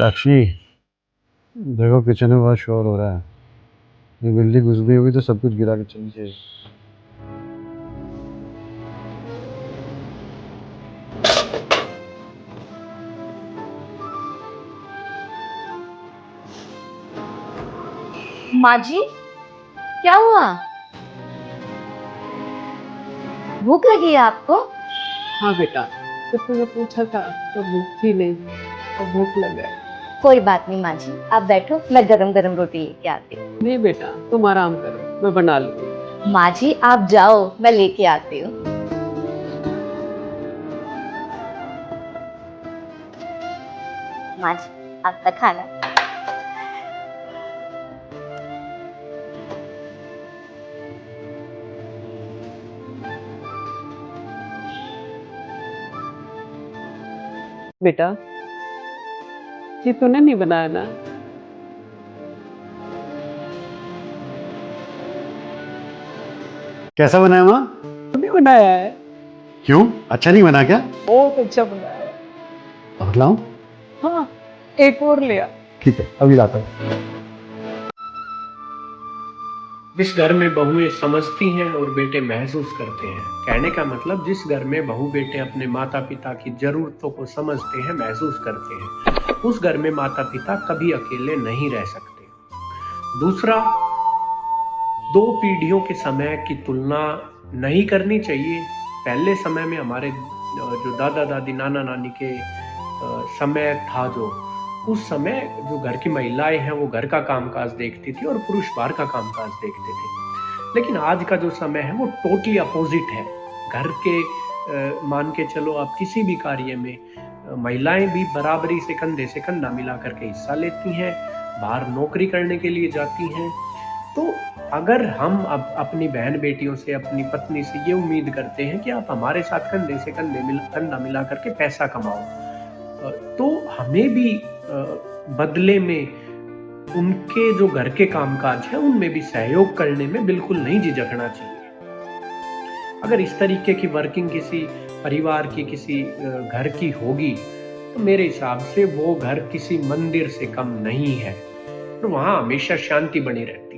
साक्षी, देखो किचन में बहुत शोर हो रहा है। ये बिल्ली घुस गई होगी तो सब कुछ गिरा के चली जाएगी। माँ जी, क्या हुआ? भूख लगी है आपको? हाँ बेटा, जब तुमने पूछा था तो भूख थी नहीं और भूख लग गई। कोई बात नहीं माँ जी, आप बैठो, मैं गरम गरम रोटी लेके आती हूँ। नहीं बेटा, तुम आराम करो, मैं बना लूंगी। माँ जी आप जाओ, मैं लेके आती हूँ। माँ जी आपका खाना। बेटा, ये तूने नहीं बनाया ना? कैसा बनाया माँ? तूने बनाया है? क्यों, अच्छा नहीं बना क्या? बहुत अच्छा बनाया है। और लाऊं? हाँ, एक और लिया। ठीक है, अभी लाता हूँ। जिस घर में बहुएं समझती हैं और बेटे महसूस करते हैं, कहने का मतलब जिस घर में बहू बेटे अपने माता पिता की जरूरतों को समझते हैं, महसूस करते हैं, उस घर में माता पिता कभी अकेले नहीं रह सकते। दूसरा, दो पीढ़ियों के समय की तुलना नहीं करनी चाहिए। पहले समय में हमारे जो दादा दादी नाना नानी के समय था, जो उस समय जो घर की महिलाएं हैं वो घर का कामकाज देखती थी और पुरुष बाहर का कामकाज देखते थे। लेकिन आज का जो समय है वो टोटली अपोजिट है। घर के मान के चलो आप किसी भी कार्य में महिलाएं भी बराबरी से कंधा मिला करके हिस्सा लेती हैं, बाहर नौकरी करने के लिए जाती हैं। तो अगर हम अब अपनी बहन बेटियों से, अपनी पत्नी से ये उम्मीद करते हैं कि आप हमारे साथ कंधा मिला करके पैसा कमाओ, तो हमें भी बदले में उनके जो घर के कामकाज है उनमें भी सहयोग करने में बिल्कुल नहीं झिझकना चाहिए। अगर इस तरीके की वर्किंग किसी परिवार की, किसी घर की होगी, तो मेरे हिसाब से वो घर किसी मंदिर से कम नहीं है और वहां हमेशा शांति बनी रहती है।